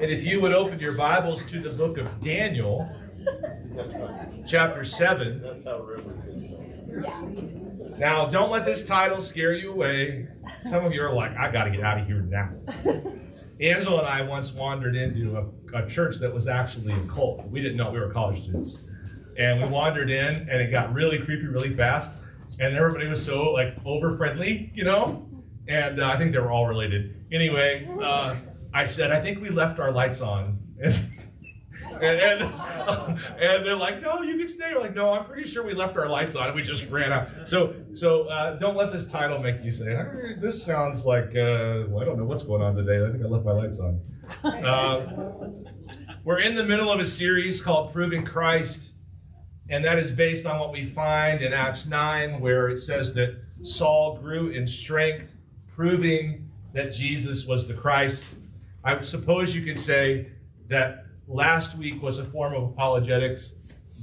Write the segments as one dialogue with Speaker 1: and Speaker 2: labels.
Speaker 1: And if you would open your Bibles to the book of Daniel, chapter 7. Now, don't let this title scare you away. Some of you are like, I got to get out of here now. Angela and I once wandered into a church that was actually a cult. We didn't know we were college students. And we wandered in, and it got really creepy really fast. And everybody was so, like, over-friendly, you know? And I think they were all related. Anyway, I said, I think we left our lights on. And they're like, no, you can stay. We're like, no, I'm pretty sure we left our lights on and we just ran out. So don't let this title make you say, hey, this sounds like, well, I don't know what's going on today. I think I left my lights on. We're in the middle of a series called Proving Christ, and that is based on what we find in Acts 9, where it says that Saul grew in strength, proving that Jesus was the Christ. I suppose you could say that last week was a form of apologetics.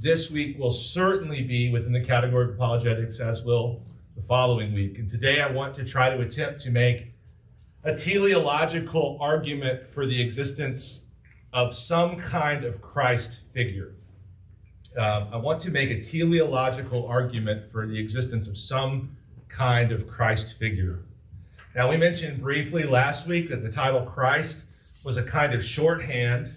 Speaker 1: This week will certainly be within the category of apologetics, as will the following week. And today I want to try to attempt to make a teleological argument for the existence of some kind of Christ figure. I want to make a teleological argument for the existence of some kind of Christ figure. Now, we mentioned briefly last week that the title Christ was a kind of shorthand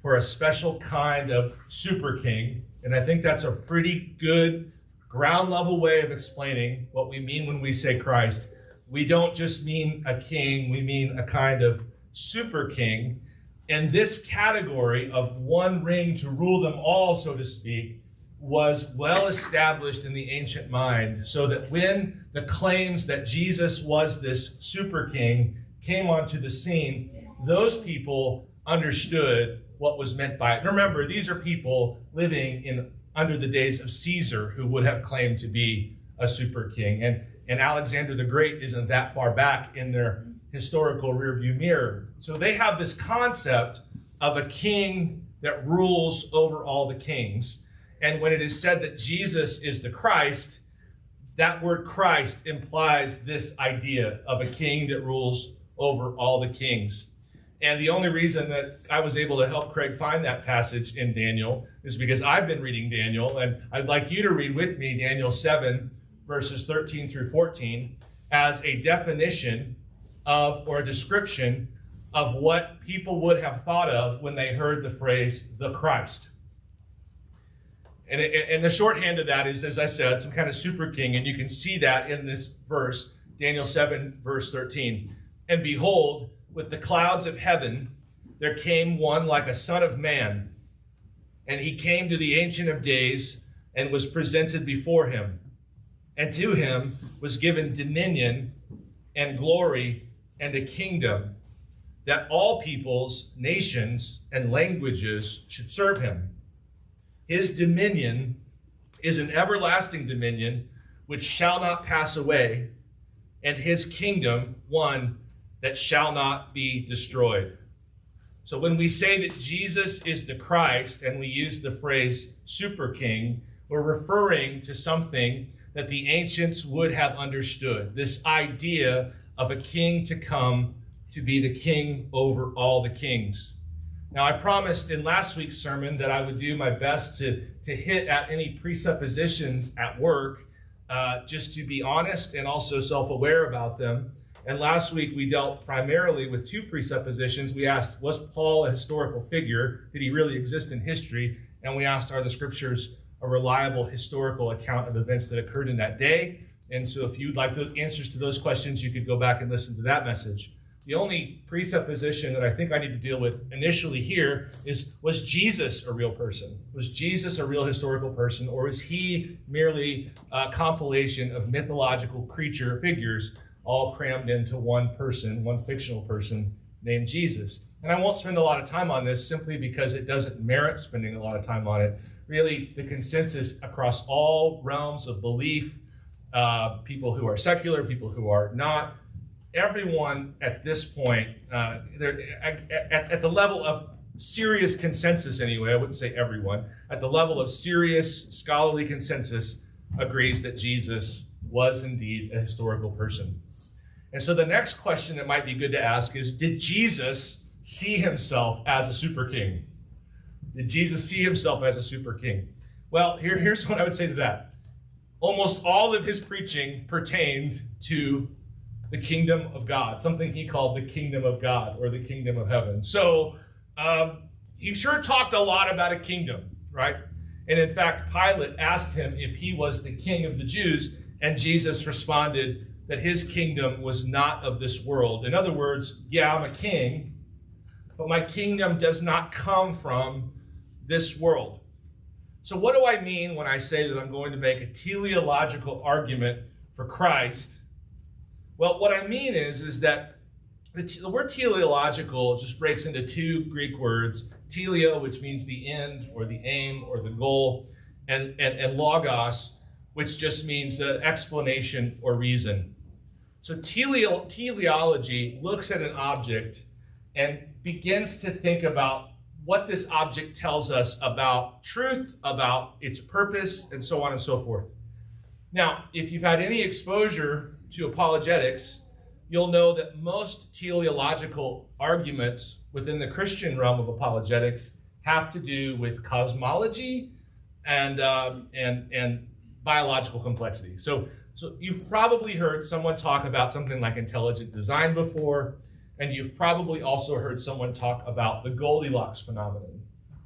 Speaker 1: for a special kind of super king. And I think that's a pretty good ground level way of explaining what we mean when we say Christ. We don't just mean a king, we mean a kind of super king. And this category of one ring to rule them all, so to speak, was well established in the ancient mind, so that when the claims that Jesus was this super king came onto the scene, those people understood what was meant by it. And remember, these are people living under the days of Caesar who would have claimed to be a super king. And Alexander the Great isn't that far back in their historical rearview mirror. So they have this concept of a king that rules over all the kings. And when it is said that Jesus is the Christ, that word Christ implies this idea of a king that rules over all the kings. And the only reason that I was able to help Craig find that passage in Daniel is because I've been reading Daniel, and I'd like you to read with me Daniel 7, verses 13 through 14, as a definition of, or a description of what people would have thought of when they heard the phrase, the Christ. And the shorthand of that is, as I said, some kind of super king, and you can see that in this verse, Daniel 7, verse 13. And behold, with the clouds of heaven, there came one like a son of man. And he came to the Ancient of Days and was presented before him. And to him was given dominion and glory and a kingdom, that all peoples, nations, and languages should serve him. His dominion is an everlasting dominion which shall not pass away, and his kingdom one that shall not be destroyed. So when we say that Jesus is the Christ and we use the phrase super king, we're referring to something that the ancients would have understood, this idea of a king to come to be the king over all the kings. Now, I promised in last week's sermon that I would do my best to hit at any presuppositions at work, just to be honest and also self-aware about them. And last week we dealt primarily with two presuppositions. We asked, was Paul a historical figure? Did he really exist in history? And we asked, are the scriptures a reliable historical account of events that occurred in that day? And so if you'd like the answers to those questions, you could go back and listen to that message. The only presupposition that I think I need to deal with initially here is, was Jesus a real person? Was Jesus a real historical person, or is he merely a compilation of mythological creature figures all crammed into one person, one fictional person named Jesus? And I won't spend a lot of time on this simply because it doesn't merit spending a lot of time on it. Really, the consensus across all realms of belief, people who are secular, people who are not, everyone at this point, at the level of serious consensus anyway, I wouldn't say everyone, at the level of serious scholarly consensus agrees that Jesus was indeed a historical person. And so the next question that might be good to ask is, did Jesus see himself as a super king? Did Jesus see himself as a super king? Well, here's what I would say to that. Almost all of his preaching pertained to the kingdom of God, something he called the kingdom of God or the kingdom of heaven. So he sure talked a lot about a kingdom, right? And in fact, Pilate asked him if he was the king of the Jews, and Jesus responded that his kingdom was not of this world. In other words, yeah, I'm a king, but my kingdom does not come from this world. So what do I mean when I say that I'm going to make a teleological argument for Christ? Well, what I mean is that the word teleological just breaks into two Greek words, teleo, which means the end or the aim or the goal, and logos, which just means explanation or reason. So teleology looks at an object and begins to think about what this object tells us about truth, about its purpose, and so on and so forth. Now, if you've had any exposure to apologetics, you'll know that most teleological arguments within the Christian realm of apologetics have to do with cosmology and biological complexity. So you've probably heard someone talk about something like intelligent design before, and you've probably also heard someone talk about the Goldilocks phenomenon.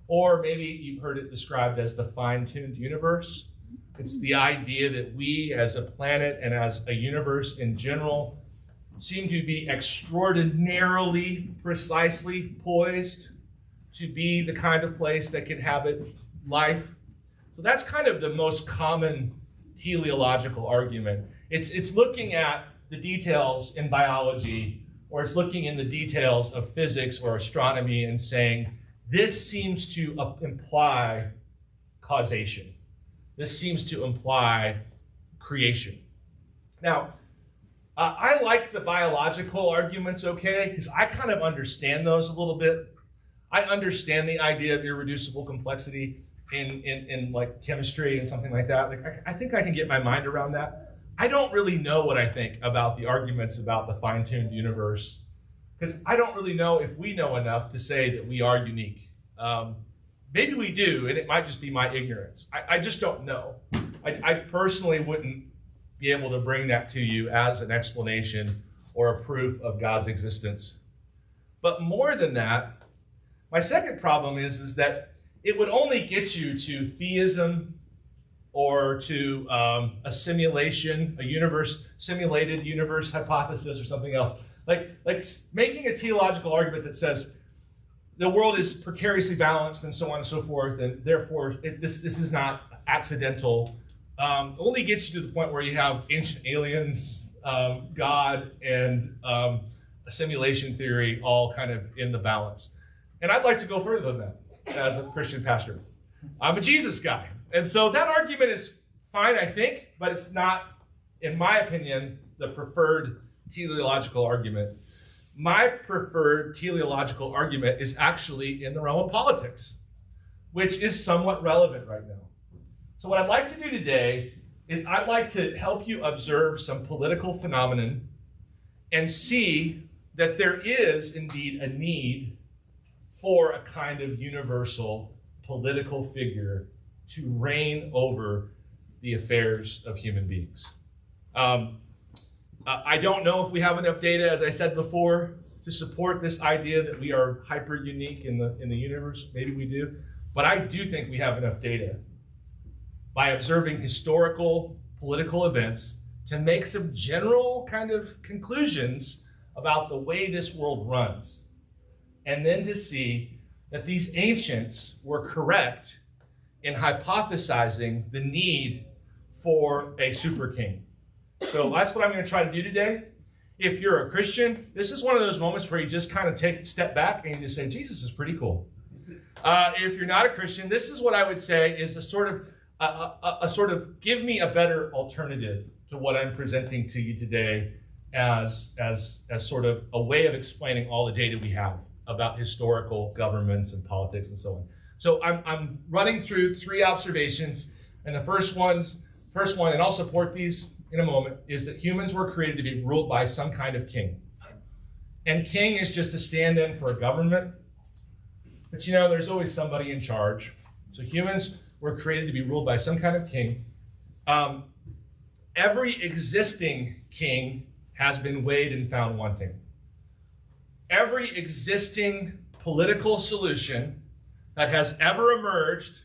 Speaker 1: Or maybe you've heard it described as the fine-tuned universe. It's the idea that we as a planet and as a universe in general seem to be extraordinarily precisely poised to be the kind of place that can inhabit life. So that's kind of the most common teleological argument. It's looking at the details in biology, or it's looking in the details of physics or astronomy and saying, this seems to imply causation. This seems to imply creation. Now, I like the biological arguments, okay, because I kind of understand those a little bit. I understand the idea of irreducible complexity in like chemistry and something like that. Like I think I can get my mind around that. I don't really know what I think about the arguments about the fine-tuned universe, because I don't really know if we know enough to say that we are unique. Maybe we do, and it might just be my ignorance. I just don't know. I personally wouldn't be able to bring that to you as an explanation or a proof of God's existence. But more than that, my second problem is that it would only get you to theism or to a simulation, simulated universe hypothesis or something else. Like making a teleological argument that says the world is precariously balanced and so on and so forth, and therefore this is not accidental, only gets you to the point where you have ancient aliens, God, and a simulation theory all kind of in the balance. And I'd like to go further than that as a Christian pastor. I'm a Jesus guy. And so that argument is fine, I think, but it's not, in my opinion, the preferred teleological argument. My preferred teleological argument is actually in the realm of politics, which is somewhat relevant right now. So what I'd like to do today is I'd like to help you observe some political phenomenon and see that there is indeed a need for a kind of universal political figure to reign over the affairs of human beings. I don't know if we have enough data, as I said before, to support this idea that we are hyper unique in the universe. Maybe we do, but I do think we have enough data by observing historical political events to make some general kind of conclusions about the way this world runs, and then to see that these ancients were correct in hypothesizing the need for a super king. So that's what I'm going to try to do today. If you're a Christian, this is one of those moments where you just kind of take a step back and you just say, Jesus is pretty cool. If you're not a Christian, this is what I would say is a sort of give me a better alternative to what I'm presenting to you today as sort of a way of explaining all the data we have about historical governments and politics and so on. So I'm running through three observations, and the first one, and I'll support these in a moment, is that humans were created to be ruled by some kind of king. And king is just a stand-in for a government. But you know, there's always somebody in charge. So humans were created to be ruled by some kind of king. Every existing king has been weighed and found wanting. Every existing political solution that has ever emerged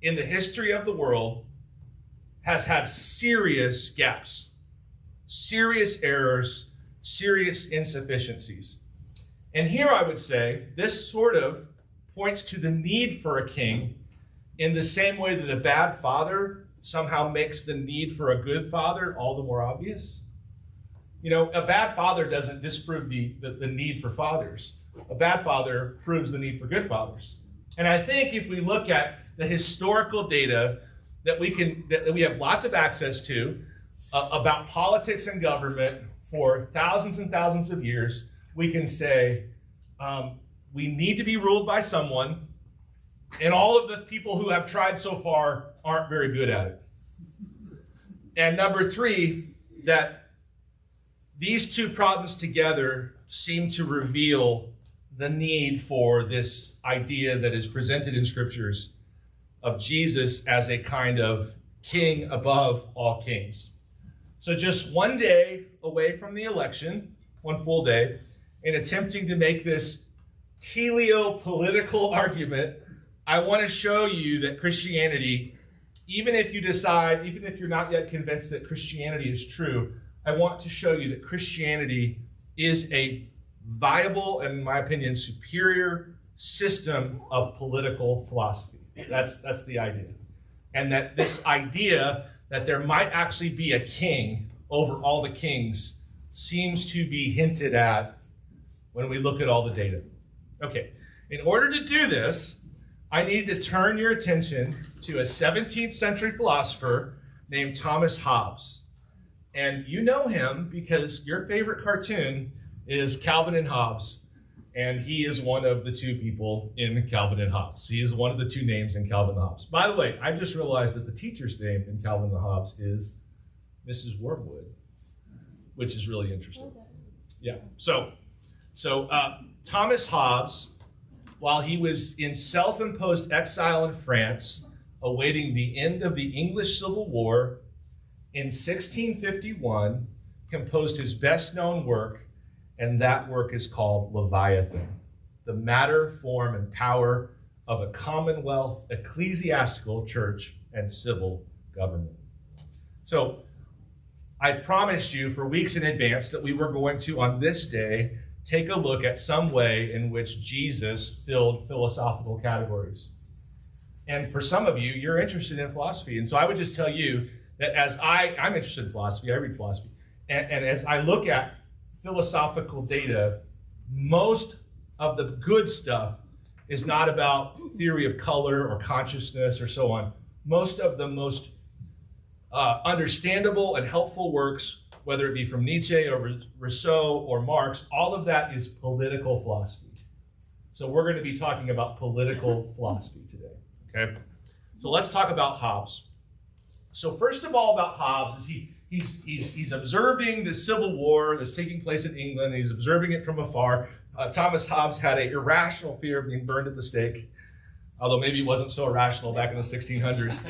Speaker 1: in the history of the world has had serious gaps, serious errors, serious insufficiencies. And here I would say this sort of points to the need for a king in the same way that a bad father somehow makes the need for a good father all the more obvious. You know, a bad father doesn't disprove the need for fathers. A bad father proves the need for good fathers. And I think if we look at the historical data that we have lots of access to about politics and government for thousands and thousands of years, we can say we need to be ruled by someone, and all of the people who have tried so far aren't very good at it. And number three, that these two problems together seem to reveal the need for this idea that is presented in scriptures of Jesus as a kind of king above all kings. So just one day away from the election, one full day, in attempting to make this teleopolitical argument, I want to show you that Christianity, even if you're not yet convinced that Christianity is true, I want to show you that Christianity is a viable and, in my opinion, superior system of political philosophy. That's the idea. And that this idea that there might actually be a king over all the kings seems to be hinted at when we look at all the data. Okay, in order to do this, I need to turn your attention to a 17th century philosopher named Thomas Hobbes. And you know him because your favorite cartoon is Calvin and Hobbes, and he is one of the two people in Calvin and Hobbes. He is one of the two names in Calvin and Hobbes. By the way, I just realized that the teacher's name in Calvin and Hobbes is Mrs. Wormwood, which is really interesting. Yeah, so Thomas Hobbes, while he was in self-imposed exile in France, awaiting the end of the English Civil War, in 1651, composed his best-known work, and that work is called Leviathan, the matter, form, and power of a commonwealth, ecclesiastical, church, and civil government. So I promised you for weeks in advance that we were going to, on this day, take a look at some way in which Jesus filled philosophical categories. And for some of you, you're interested in philosophy. And so I would just tell you that as I'm interested in philosophy, I read philosophy. And as I look at philosophical data, most of the good stuff is not about theory of color or consciousness or so on. Most of the most understandable and helpful works, whether it be from Nietzsche or Rousseau or Marx, all of that is political philosophy. So we're going to be talking about political philosophy today, okay? So let's talk about Hobbes. So first of all about Hobbes is he's observing the Civil War that's taking place in England. He's observing it from afar. Thomas Hobbes had an irrational fear of being burned at the stake, although maybe it wasn't so irrational back in the 1600s.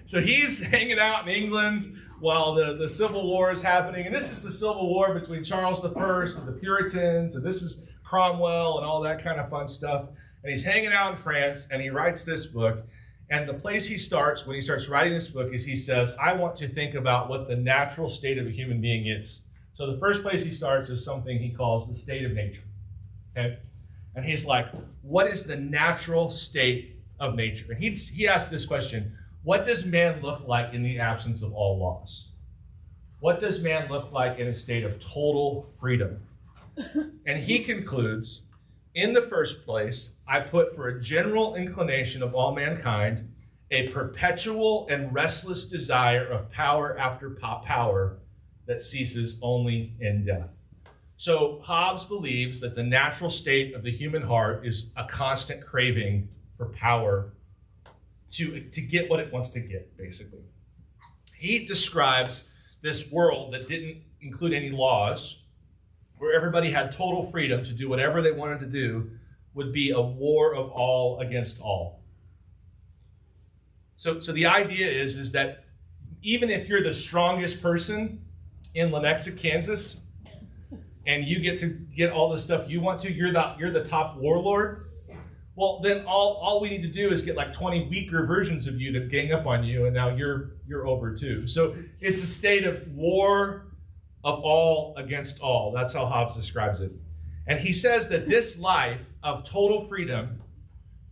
Speaker 1: So he's hanging out in England while the Civil War is happening. And this is the Civil War between Charles I and the Puritans, and this is Cromwell and all that kind of fun stuff. And he's hanging out in France, and he writes this book. And the place he starts when he starts writing this book is he says, I want to think about what the natural state of a human being is. So the first place he starts is something he calls the state of nature. Okay? And he's like, what is the natural state of nature? And he asks this question, what does man look like in the absence of all laws? What does man look like in a state of total freedom? And he concludes, in the first place, I put for a general inclination of all mankind a perpetual and restless desire of power after power that ceases only in death. So Hobbes believes that the natural state of the human heart is a constant craving for power to get what it wants to get, basically. He describes this world that didn't include any laws, where everybody had total freedom to do whatever they wanted to do, would be a war of all against all. So the idea is that even if you're the strongest person in Lenexa, Kansas, and you get to get all the stuff you want to, you're the top warlord, well, then all we need to do is get like 20 weaker versions of you to gang up on you, and now you're over too. So it's a state of war of all against all. That's how Hobbes describes it. And he says that this life of total freedom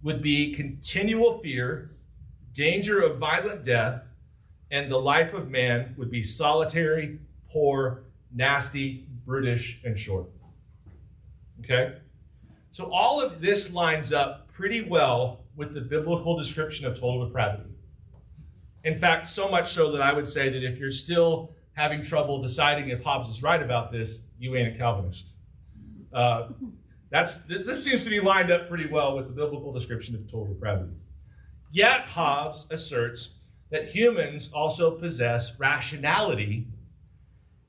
Speaker 1: would be continual fear, danger of violent death, and the life of man would be solitary, poor, nasty, brutish, and short. Okay? So all of this lines up pretty well with the biblical description of total depravity. In fact, so much so that I would say that if you're still having trouble deciding if Hobbes is right about this, you ain't a Calvinist. This seems to be lined up pretty well with the biblical description of total depravity. Yet Hobbes asserts that humans also possess rationality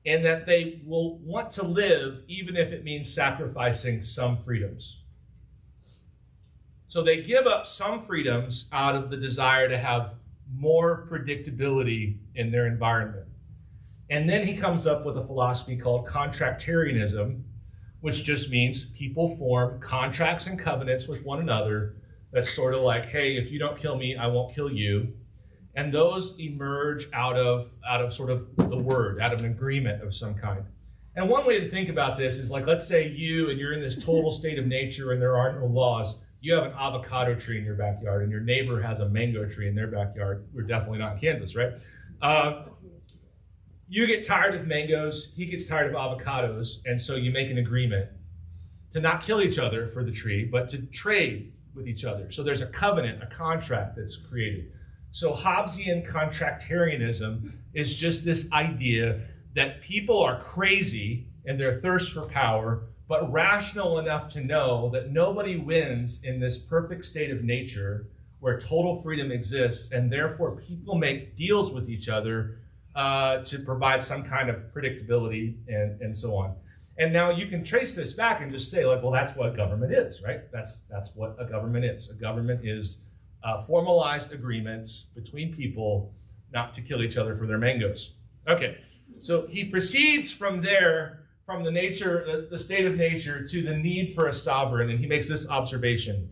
Speaker 1: and that they will want to live even if it means sacrificing some freedoms. So they give up some freedoms out of the desire to have more predictability in their environment. And then he comes up with a philosophy called contractarianism, which just means people form contracts and covenants with one another. That's sort of like, hey, if you don't kill me, I won't kill you. And those emerge out of sort of the word, out of an agreement of some kind. And one way to think about this is like, let's say you're in this total state of nature and there are no laws. You have an avocado tree in your backyard and your neighbor has a mango tree in their backyard. We're definitely not in Kansas, right? You get tired of mangoes, he gets tired of avocados, and so you make an agreement to not kill each other for the tree, but to trade with each other. So there's a covenant, a contract that's created. So Hobbesian contractarianism is just this idea that people are crazy in their thirst for power, but rational enough to know that nobody wins in this perfect state of nature where total freedom exists, and therefore people make deals with each other to provide some kind of predictability and so on. And now you can trace this back and just say, like, well, that's what government is, right? That's what a government is. A government is formalized agreements between people not to kill each other for their mangoes. Okay, so he proceeds from there, from the state of nature, to the need for a sovereign, and he makes this observation.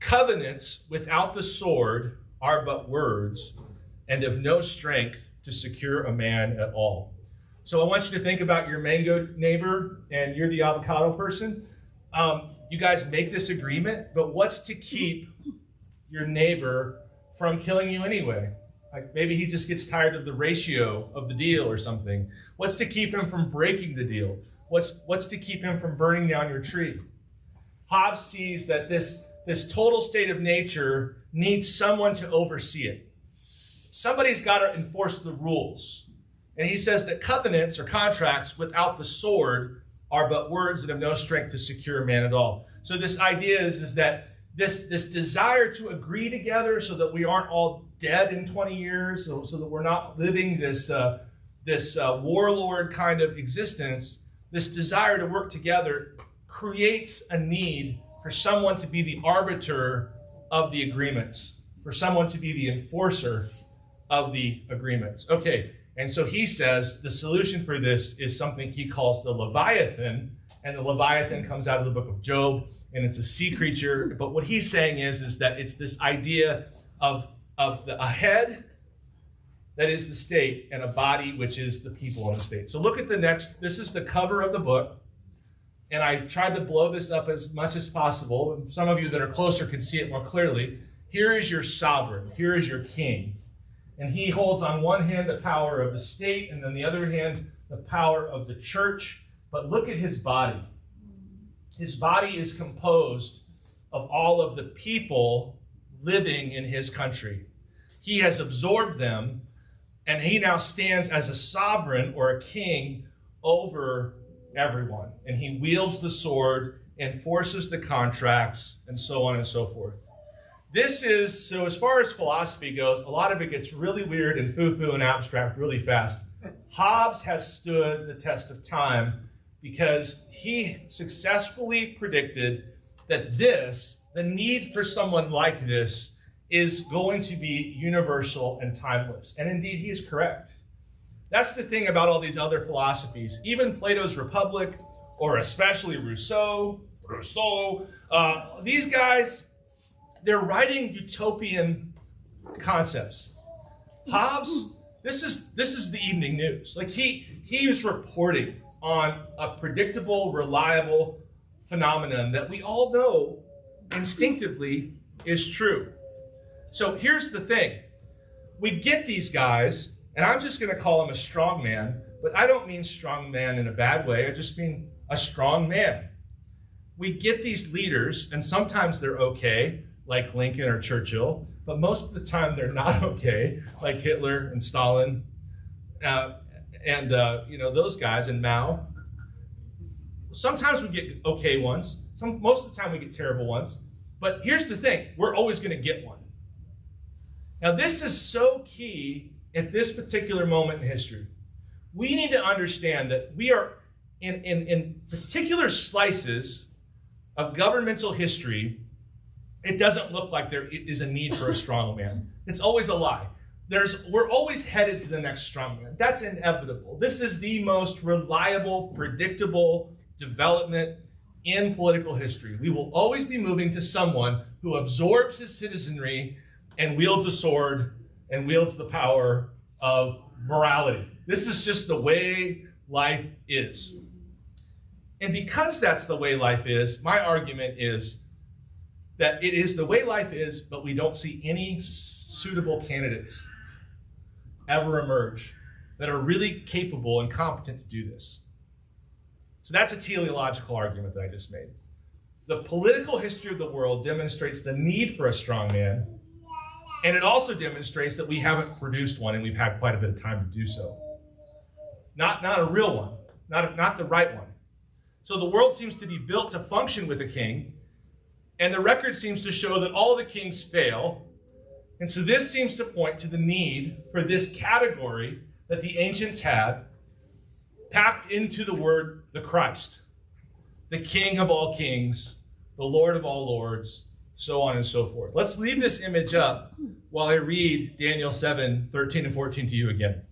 Speaker 1: Covenants without the sword are but words, and of no strength to secure a man at all. So I want you to think about your mango neighbor, and you're the avocado person. You guys make this agreement, but what's to keep your neighbor from killing you anyway? Like maybe he just gets tired of the ratio of the deal or something. What's to keep him from breaking the deal? What's to keep him from burning down your tree? Hobbes sees that this total state of nature needs someone to oversee it. Somebody's got to enforce the rules. And he says that covenants or contracts without the sword are but words that have no strength to secure a man at all. So this idea is that this desire to agree together so that we aren't all dead in 20 years, so that we're not living this warlord kind of existence, this desire to work together creates a need for someone to be the arbiter of the agreements, for someone to be the enforcer of the agreements. Okay, and so he says the solution for this is something he calls the Leviathan, and the Leviathan comes out of the book of Job, and it's a sea creature. But what he's saying is that it's this idea of a head that is the state and a body which is the people in the state. So look at the next. This is the cover of the book, and I tried to blow this up as much as possible. And some of you that are closer can see it more clearly. Here is your sovereign. Here is your king. And he holds on one hand the power of the state, and then the other hand the power of the church. But look at his body. His body is composed of all of the people living in his country. He has absorbed them, and he now stands as a sovereign or a king over everyone. And he wields the sword, enforces the contracts, and so on and so forth. So as far as philosophy goes, a lot of it gets really weird and foo-foo and abstract really fast. Hobbes has stood the test of time because he successfully predicted that the need for someone like this, is going to be universal and timeless. And indeed, he is correct. That's the thing about all these other philosophies. Even Plato's Republic, or especially Rousseau, these guys, they're writing utopian concepts. Hobbes, this is the evening news. Like he is reporting on a predictable, reliable phenomenon that we all know instinctively is true. So here's the thing. We get these guys, and I'm just going to call him a strong man, but I don't mean strong man in a bad way. I just mean a strong man. We get these leaders, and sometimes they're okay, like Lincoln or Churchill, but most of the time they're not okay, like Hitler and Stalin, and those guys, and Mao. Sometimes we get okay ones. Most of the time we get terrible ones. But here's the thing, we're always going to get one. Now this is so key at this particular moment in history. We need to understand that we are in particular slices of governmental history. It doesn't look like there is a need for a strong man. It's always a lie. We're always headed to the next strong man. That's inevitable. This is the most reliable, predictable development in political history. We will always be moving to someone who absorbs his citizenry and wields a sword and wields the power of morality. This is just the way life is. And because that's the way life is, my argument is that it is the way life is, but we don't see any suitable candidates ever emerge that are really capable and competent to do this. So that's a teleological argument that I just made. The political history of the world demonstrates the need for a strong man, and it also demonstrates that we haven't produced one, and we've had quite a bit of time to do so. Not a real one, not the right one. So the world seems to be built to function with a king, and the record seems to show that all the kings fail. And so this seems to point to the need for this category that the ancients had packed into the word the Christ, the King of all kings, the Lord of all lords, so on and so forth. Let's leave this image up while I read Daniel 7:13 and 14 to you again.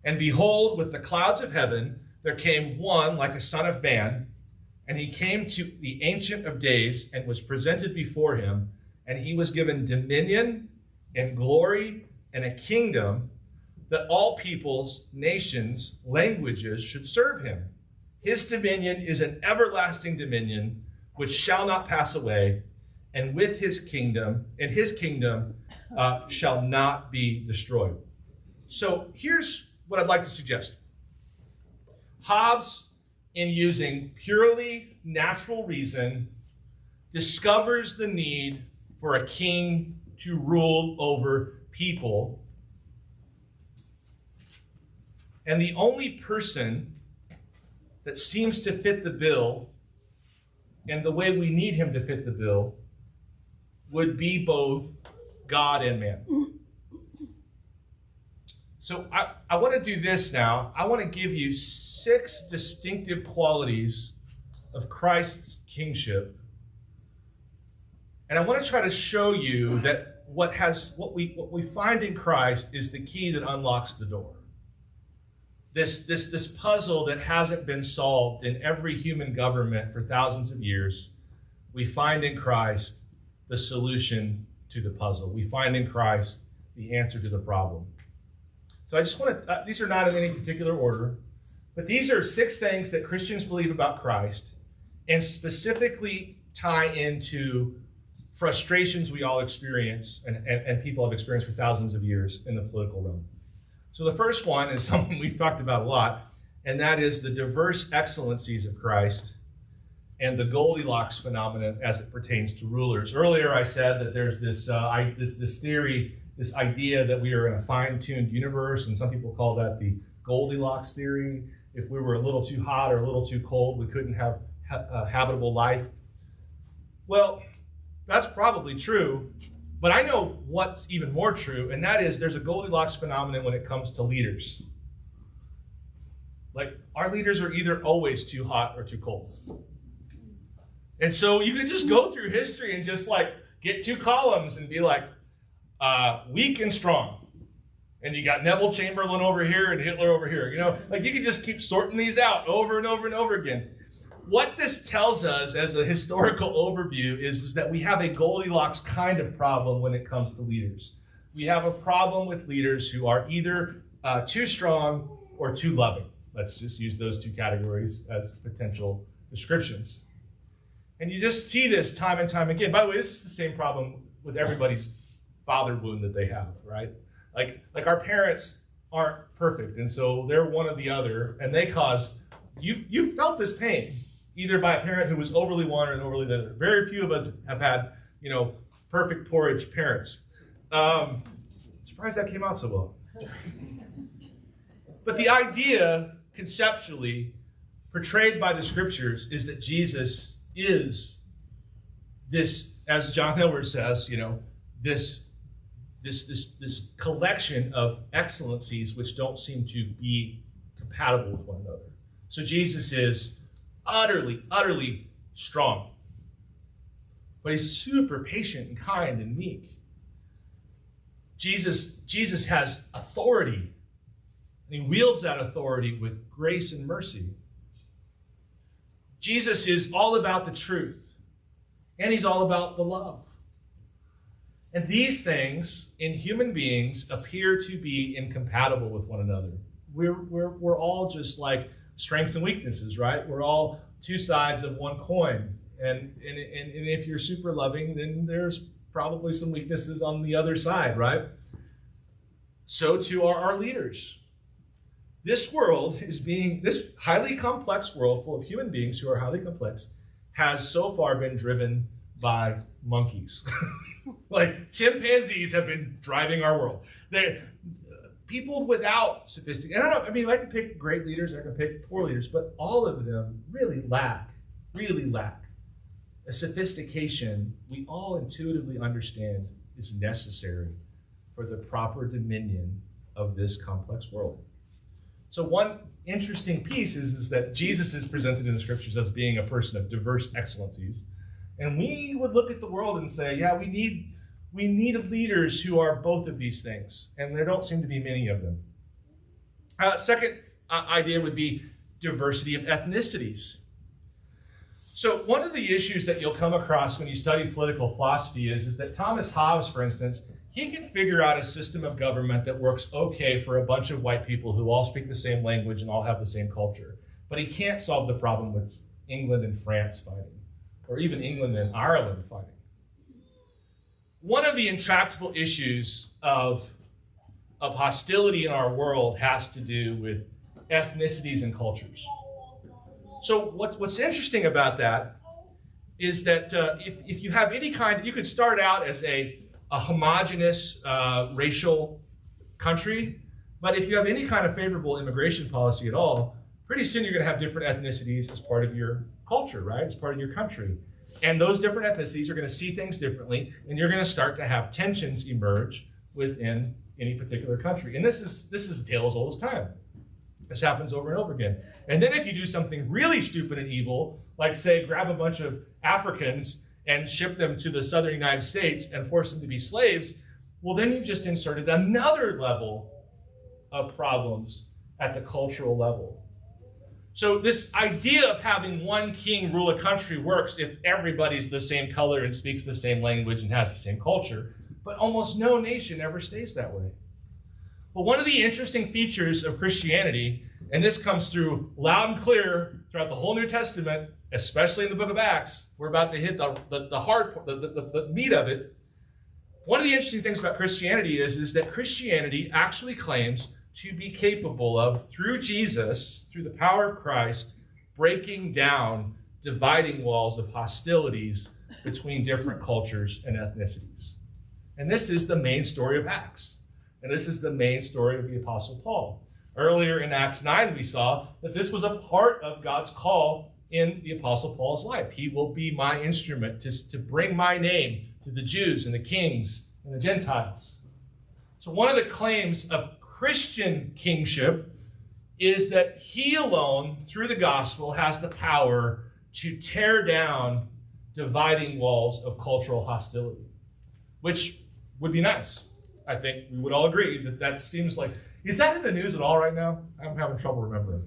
Speaker 1: And behold, with the clouds of heaven, there came one like a son of man, and he came to the Ancient of Days and was presented before him, and he was given dominion and glory and a kingdom that all peoples, nations, languages should serve him. His dominion is an everlasting dominion which shall not pass away, and with his kingdom, shall not be destroyed. So here's what I'd like to suggest. Hobbes, in using purely natural reason, discovers the need for a king to rule over people. And the only person that seems to fit the bill and the way we need him to fit the bill would be both God and man. So I want to do this now. I want to give you 6 distinctive qualities of Christ's kingship. And I want to try to show you that what we find in Christ is the key that unlocks the door. This puzzle that hasn't been solved in every human government for thousands of years, we find in Christ the solution to the puzzle. We find in Christ the answer to the problem. So I just want to, these are not in any particular order, but these are 6 things that Christians believe about Christ and specifically tie into frustrations we all experience and people have experienced for thousands of years in the political realm. So the first one is something we've talked about a lot, and that is the diverse excellencies of Christ and the Goldilocks phenomenon as it pertains to rulers. Earlier I said that there's this theory, this idea that we are in a fine-tuned universe, and some people call that the Goldilocks theory. If we were a little too hot or a little too cold, we couldn't have a habitable life. Well, that's probably true, but I know what's even more true, and that is there's a Goldilocks phenomenon when it comes to leaders. Like, our leaders are either always too hot or too cold. And so you can just go through history and just like get two columns and be like, weak and strong. And you got Neville Chamberlain over here and Hitler over here. You know, like you can just keep sorting these out over and over and over again. What this tells us as a historical overview is that we have a Goldilocks kind of problem when it comes to leaders. We have a problem with leaders who are either too strong or too loving. Let's just use those two categories as potential descriptions. And you just see this time and time again. By the way, this is the same problem with everybody's father wound that they have, right? Like our parents aren't perfect, and so they're one or the other, and they cause, you've felt this pain, either by a parent who was overly one or overly the other. Very few of us have had, perfect porridge parents. Surprised that came out so well. But the idea, conceptually, portrayed by the scriptures is that Jesus is this, as John Hilbert says, this collection of excellencies which don't seem to be compatible with one another. So Jesus is utterly, utterly strong. But he's super patient and kind and meek. Jesus has authority. And he wields that authority with grace and mercy. Jesus is all about the truth. And he's all about the love. And these things in human beings appear to be incompatible with one another. We're all just like strengths and weaknesses, right? We're all two sides of one coin. And if you're super loving, then there's probably some weaknesses on the other side, right? So too are our leaders. This highly complex world full of human beings who are highly complex has so far been driven by monkeys. Like chimpanzees have been driving our world. People without sophistication, and I could pick great leaders, I could pick poor leaders, but all of them really lack a sophistication we all intuitively understand is necessary for the proper dominion of this complex world. So one interesting piece is that Jesus is presented in the scriptures as being a person of diverse excellencies. And we would look at the world and say, yeah, we need leaders who are both of these things. And there don't seem to be many of them. Second idea would be diversity of ethnicities. So one of the issues that you'll come across when you study political philosophy is that Thomas Hobbes, for instance, he can figure out a system of government that works okay for a bunch of white people who all speak the same language and all have the same culture. But he can't solve the problem with England and France fighting, or even England and Ireland fighting. One of the intractable issues of hostility in our world has to do with ethnicities and cultures. So what's interesting about that is that if you have any kind, you could start out as a homogenous racial country, but if you have any kind of favorable immigration policy at all, pretty soon you're going to have different ethnicities as part of your culture, right? As part of your country. And those different ethnicities are going to see things differently, and you're going to start to have tensions emerge within any particular country. And this is a tale as old as time. This happens over and over again. And then if you do something really stupid and evil, like say grab a bunch of Africans and ship them to the southern United States and force them to be slaves, well, then you've just inserted another level of problems at the cultural level. So this idea of having one king rule a country works if everybody's the same color and speaks the same language and has the same culture, but almost no nation ever stays that way. But one of the interesting features of Christianity, and this comes through loud and clear throughout the whole New Testament, especially in the book of Acts, we're about to hit the hard part, the meat of it. One of the interesting things about Christianity is that Christianity actually claims to be capable of, through Jesus, through the power of Christ, breaking down dividing walls of hostilities between different cultures and ethnicities. And this is the main story of Acts. And this is the main story of the Apostle Paul. Earlier in Acts 9, we saw that this was a part of God's call in the Apostle Paul's life. He will be my instrument to bring my name to the Jews and the kings and the Gentiles. So one of the claims of Christian kingship is that he alone, through the gospel, has the power to tear down dividing walls of cultural hostility, which would be nice. I think we would all agree that that seems like, is that in the news at all right now? I'm having trouble remembering.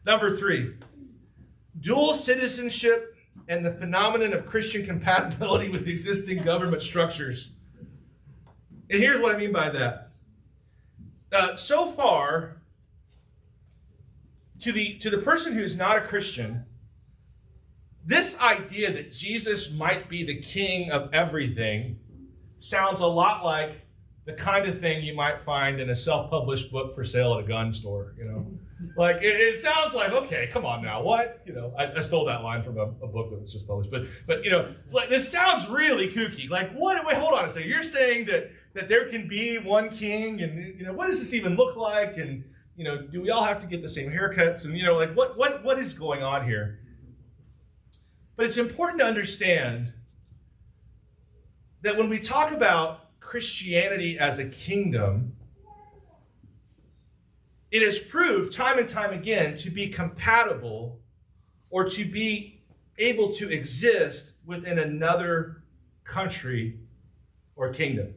Speaker 1: Number 3, dual citizenship and the phenomenon of Christian compatibility with existing government structures. And here's what I mean by that. So far, to the person who's not a Christian, this idea that Jesus might be the king of everything sounds a lot like the kind of thing you might find in a self-published book for sale at a gun store, you know? Like, it sounds like, okay, come on now, what? You know, I stole that line from a book that was just published, but you know, it's like, this sounds really kooky. Like, what? Wait, hold on a second. You're saying that there can be one king, and, you know, what does this even look like? And, you know, do we all have to get the same haircuts? And, you know, like, what is going on here? But it's important to understand that when we talk about Christianity as a kingdom, it is proved time and time again to be compatible or to be able to exist within another country or kingdom.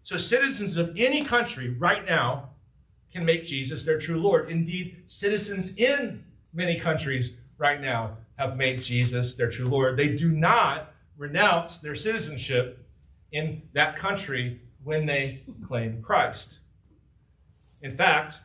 Speaker 1: So citizens of any country right now can make Jesus their true Lord. Indeed, citizens in many countries right now have made Jesus their true Lord. They do not renounce their citizenship in that country when they claim Christ. In fact,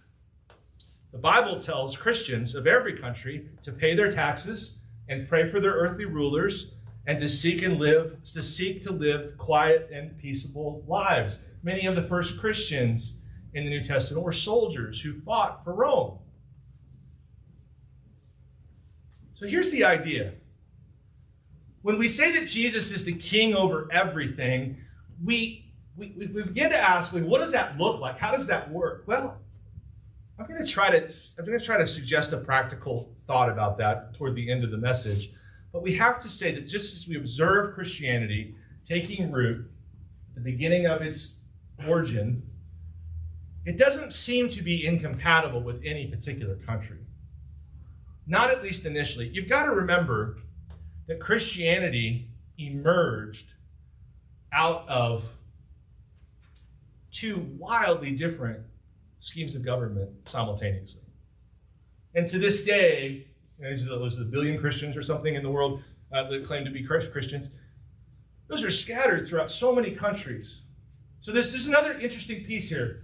Speaker 1: the Bible tells Christians of every country to pay their taxes and pray for their earthly rulers and to seek to live quiet and peaceable lives. Many of the first Christians in the New Testament were soldiers who fought for Rome. So here's the idea. When we say that Jesus is the king over everything, we begin to ask, like, what does that look like? How does that work? Well, I'm going to try to suggest a practical thought about that toward the end of the message. But we have to say that just as we observe Christianity taking root at the beginning of its origin, it doesn't seem to be incompatible with any particular country. Not at least initially. You've got to remember that Christianity emerged out of two wildly different schemes of government simultaneously. And to this day, there's a billion Christians or something in the world that claim to be Christians. Those are scattered throughout so many countries. So this is another interesting piece here.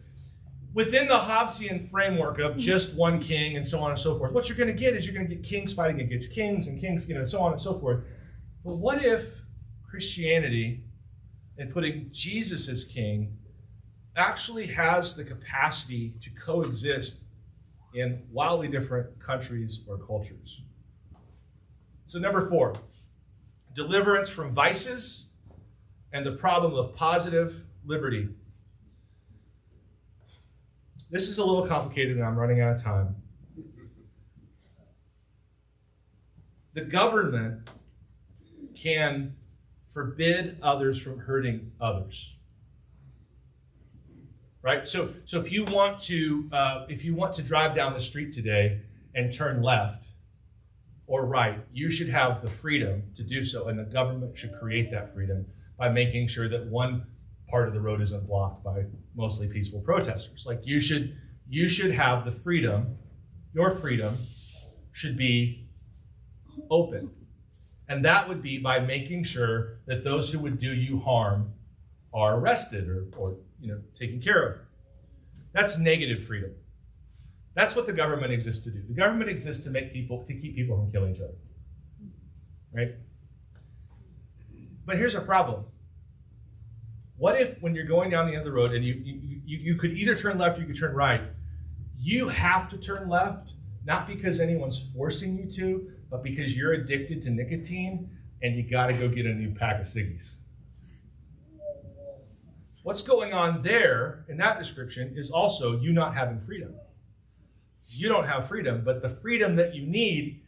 Speaker 1: Within the Hobbesian framework of just one king and so on and so forth, what you're going to get is you're going to get kings fighting against kings and kings, you know, so on and so forth. But what if Christianity, and putting Jesus as king, actually has the capacity to coexist in wildly different countries or cultures? So number 4, deliverance from vices and the problem of positive liberty. This is a little complicated and I'm running out of time. The government can forbid others from hurting others. Right? So if you want to drive down the street today and turn left or right, you should have the freedom to do so, and the government should create that freedom by making sure that one part of the road isn't blocked by mostly peaceful protesters. Like you should have the freedom, your freedom should be open. And that would be by making sure that those who would do you harm are arrested or taken care of. That's negative freedom. That's what the government exists to do. The government exists to keep people from killing each other. Right? But here's a problem. What if when you're going down the end of the road and you could either turn left or you could turn right, you have to turn left, not because anyone's forcing you to, but because you're addicted to nicotine and you got to go get a new pack of ciggies. What's going on there in that description is also you not having freedom. You don't have freedom, but the freedom that you need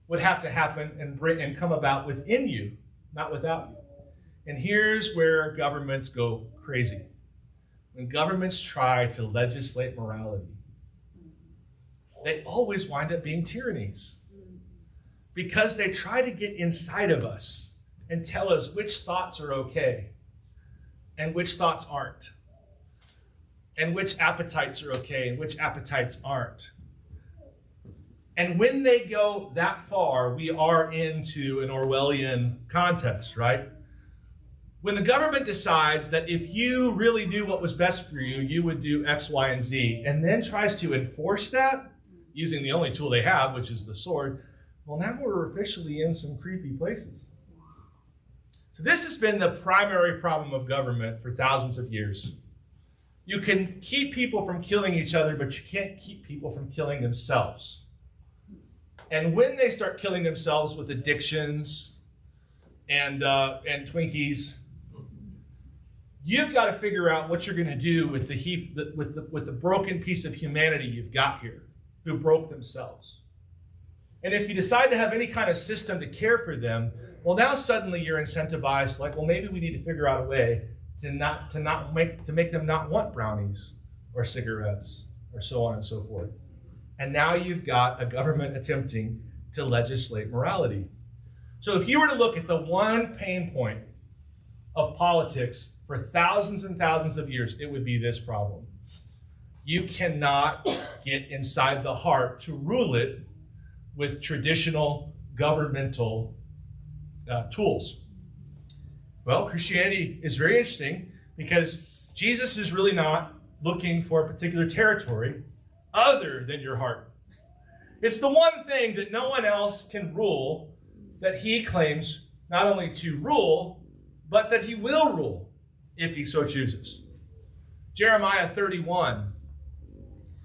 Speaker 1: would have to happen and come about within you, not without you. And here's where governments go crazy. when governments try to legislate morality, they always wind up being tyrannies because they try to get inside of us and tell us which thoughts are okay and which thoughts aren't, and which appetites are okay and which appetites aren't. And when they go that far, we are into an Orwellian context, right? When the government decides that if you really knew what was best for you, you would do X, Y, and Z, and then tries to enforce that using the only tool they have, which is the sword, well, now we're officially in some creepy places. So this has been the primary problem of government for thousands of years. You can keep people from killing each other, but you can't keep people from killing themselves. And when they start killing themselves with addictions and Twinkies, you've got to figure out what you're going to do with the broken piece of humanity you've got here, who broke themselves. And if you decide to have any kind of system to care for them, well, now suddenly you're incentivized, like, well, maybe we need to figure out a way to make them not want brownies or cigarettes or so on and so forth. And now you've got a government attempting to legislate morality. So if you were to look at the one pain point of politics for thousands and thousands of years, it would be this problem. You cannot get inside the heart to rule it with traditional governmental tools. Well, Christianity is very interesting because Jesus is really not looking for a particular territory other than your heart. It's the one thing that no one else can rule that he claims not only to rule, but that he will rule if he so chooses. Jeremiah 31.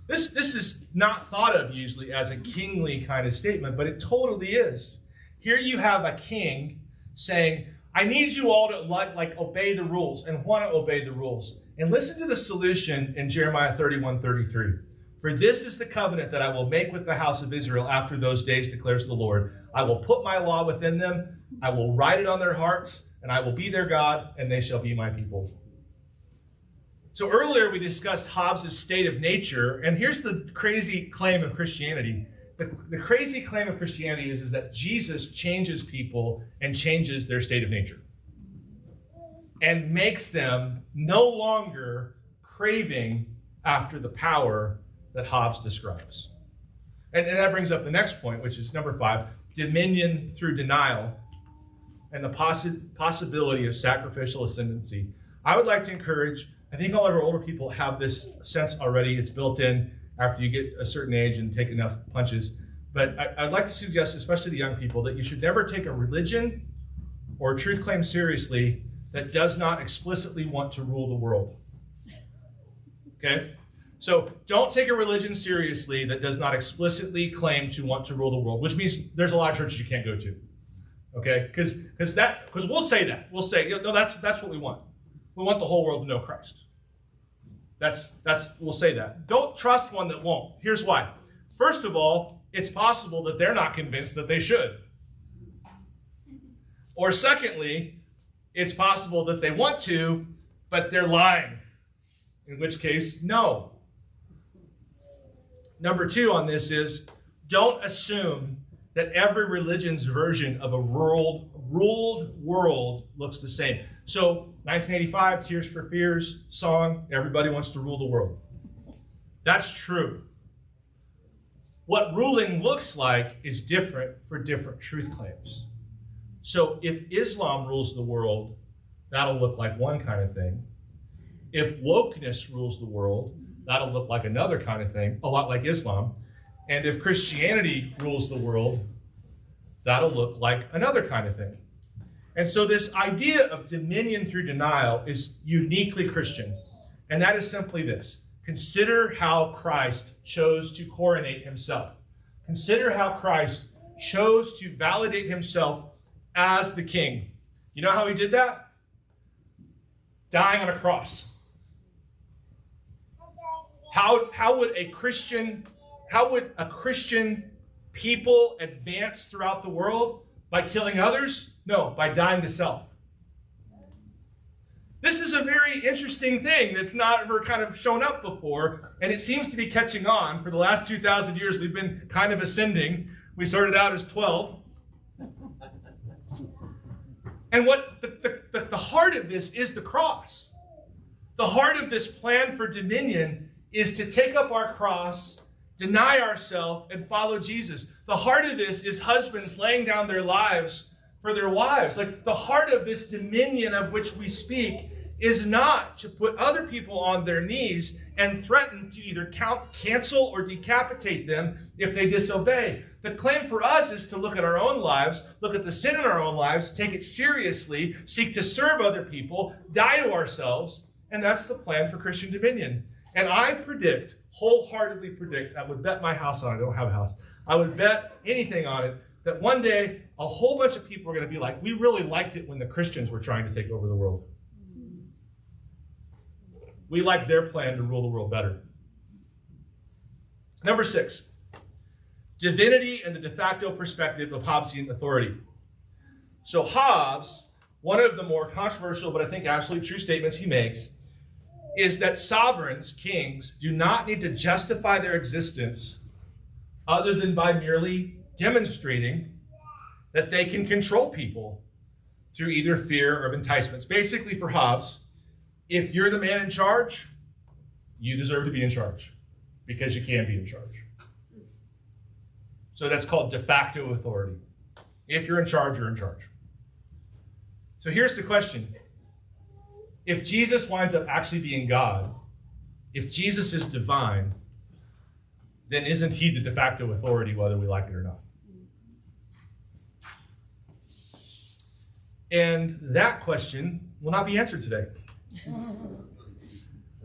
Speaker 1: This is not thought of usually as a kingly kind of statement, but it totally is. Here you have a king saying, I need you all to obey the rules and want to obey the rules. And listen to the solution in Jeremiah 31:33. For this is the covenant that I will make with the house of Israel after those days, declares the Lord. I will put my law within them. I will write it on their hearts, and I will be their God, and they shall be my people. So earlier we discussed Hobbes' state of nature, and here's the crazy claim of Christianity. The crazy claim of Christianity is that Jesus changes people and changes their state of nature and makes them no longer craving after the power that Hobbes describes. And that brings up the next point, which is number 5, dominion through denial and the possibility of sacrificial ascendancy. I would like to encourage, I think all of our older people have this sense already. It's built in after you get a certain age and take enough punches. But I'd like to suggest, especially to young people, that you should never take a religion or a truth claim seriously that does not explicitly want to rule the world. Okay? So don't take a religion seriously that does not explicitly claim to want to rule the world, which means there's a lot of churches you can't go to. Okay? Because we'll say that. We'll say, no, that's what we want. We want the whole world to know Christ. We'll say that. Don't trust one that won't. Here's why. First of all, it's possible that they're not convinced that they should. Or secondly, it's possible that they want to, but they're lying. In which case, no. Number 2 on this is, don't assume that every religion's version of a ruled world looks the same. So 1985, Tears for Fears song, everybody wants to rule the world. That's true. What ruling looks like is different for different truth claims. So if Islam rules the world, that'll look like one kind of thing. If wokeness rules the world, that'll look like another kind of thing, a lot like Islam. And if Christianity rules the world, that'll look like another kind of thing. And so this idea of dominion through denial is uniquely Christian. And that is simply this. Consider how Christ chose to coronate himself. Consider how Christ chose to validate himself as the king. You know how he did that? Dying on a cross. How would a Christian people advance throughout the world? By killing others? No, by dying to self. This is a very interesting thing that's not ever kind of shown up before, and it seems to be catching on. For the last 2,000 years, we've been kind of ascending. We started out as 12. And what the heart of this is the cross. The heart of this plan for dominion is to take up our cross, deny ourselves, and follow Jesus. The heart of this is husbands laying down their lives for their wives. Like, the heart of this dominion of which we speak is not to put other people on their knees and threaten to either cancel or decapitate them if they disobey. The claim for us is to look at our own lives, look at the sin in our own lives, take it seriously, seek to serve other people, die to ourselves, and that's the plan for Christian dominion. And I predict, wholeheartedly predict, I would bet my house on it, I don't have a house, I would bet anything on it, that one day a whole bunch of people are going to be like, we really liked it when the Christians were trying to take over the world. We like their plan to rule the world better. Number 6, divinity and the de facto perspective of Hobbesian authority. So Hobbes, one of the more controversial, but I think absolutely true statements he makes, is that sovereigns, kings, do not need to justify their existence other than by merely demonstrating that they can control people through either fear or enticements. Basically, for Hobbes, if you're the man in charge, you deserve to be in charge because you can be in charge. So that's called de facto authority. If you're in charge, you're in charge. So here's the question. If Jesus winds up actually being God, if Jesus is divine, then isn't he the de facto authority whether we like it or not? And that question will not be answered today.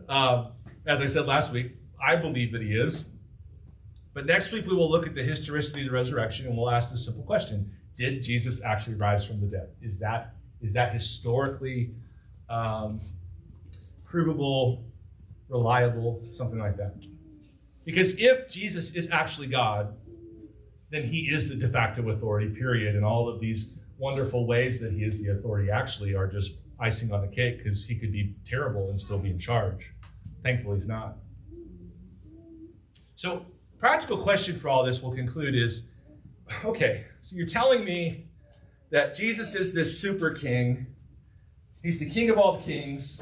Speaker 1: As I said last week, I believe that he is. But next week we will look at the historicity of the resurrection and we'll ask this simple question. Did Jesus actually rise from the dead? Is that historically provable, reliable, something like that? Because if Jesus is actually God, then he is the de facto authority, period. And all of these wonderful ways that he is the authority actually are just icing on the cake, because he could be terrible and still be in charge. Thankfully, he's not. So, practical question for all this we'll conclude is, okay, so you're telling me that Jesus is this super king. He's the king of all the kings.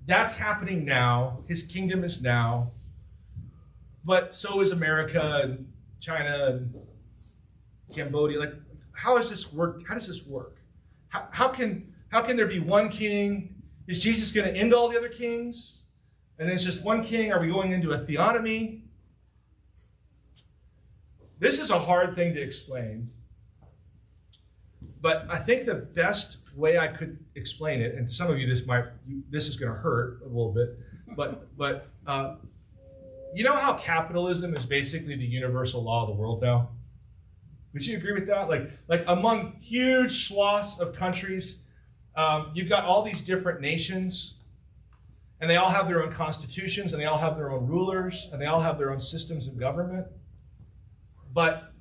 Speaker 1: That's happening now. His kingdom is now. But so is America and China and Cambodia. Like, how does this work? How does this work? How can there be one king? Is Jesus going to end all the other kings? And then it's just one king? Are we going into a theonomy? This is a hard thing to explain. But I think the best way I could explain it, and to some of you this is going to hurt a little bit, but you know how capitalism is basically the universal law of the world now? Would you agree with that? Like among huge swaths of countries, you've got all these different nations, and they all have their own constitutions, and they all have their own rulers, and they all have their own systems of government. But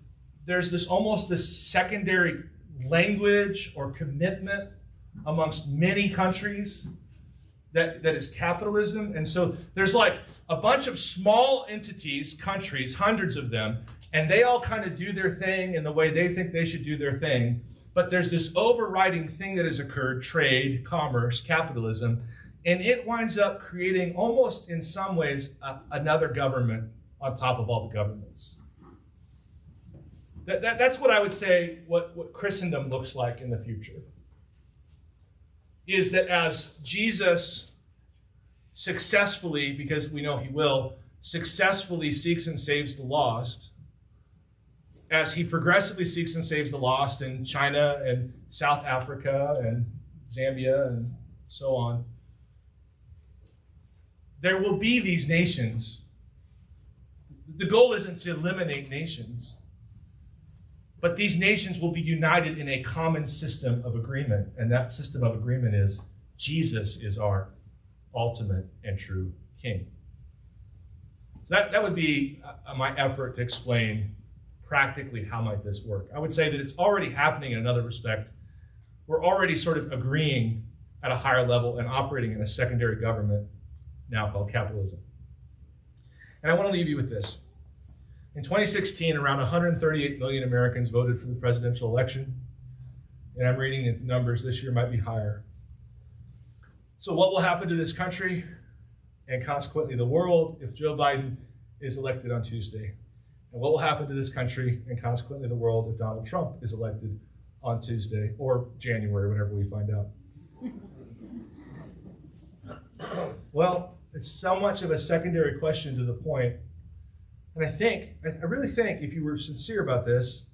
Speaker 1: there's almost this secondary language or commitment amongst many countries that is capitalism. And so there's like a bunch of small entities, countries, hundreds of them, and they all kind of do their thing in the way they think they should do their thing. But there's this overriding thing that has occurred, trade, commerce, capitalism, and it winds up creating almost in some ways another government on top of all the governments. That's what I would say what Christendom looks like in the future. Is that as Jesus successfully, because we know he will, successfully seeks and saves the lost, as he progressively seeks and saves the lost in China and South Africa and Zambia and so on, there will be these nations. The goal isn't to eliminate nations, but these nations will be united in a common system of agreement. And that system of agreement is Jesus is our ultimate and true king. So that would be my effort to explain practically how might this work. I would say that it's already happening in another respect. We're already sort of agreeing at a higher level and operating in a secondary government now called capitalism. And I want to leave you with this. In 2016, around 138 million Americans voted for the presidential election. And I'm reading that the numbers this year might be higher. So what will happen to this country and consequently the world if Joe Biden is elected on Tuesday? And what will happen to this country and consequently the world if Donald Trump is elected on Tuesday or January, whenever we find out? Well, it's so much of a secondary question to the point. And I really think if you were sincere about this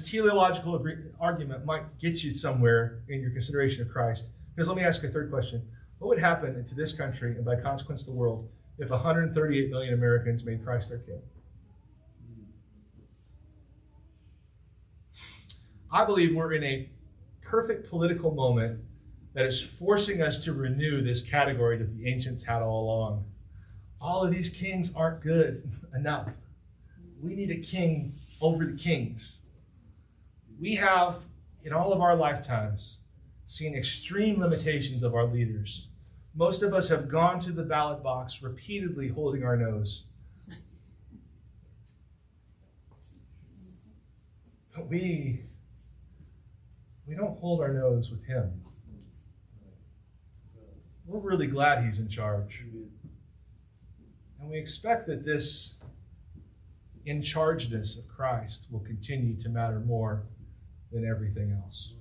Speaker 1: teleological argument might get you somewhere in your consideration of Christ. Because let me ask you a third question. What would happen to this country and by consequence the world if 138 million Americans made Christ their king? I believe we're in a perfect political moment that is forcing us to renew this category that the ancients had all along. All of these kings aren't good enough. We need a king over the kings. We have, in all of our lifetimes, seen extreme limitations of our leaders. Most of us have gone to the ballot box repeatedly holding our nose. But we don't hold our nose with him. We're really glad he's in charge. And we expect that this in-chargeness of Christ will continue to matter more than everything else.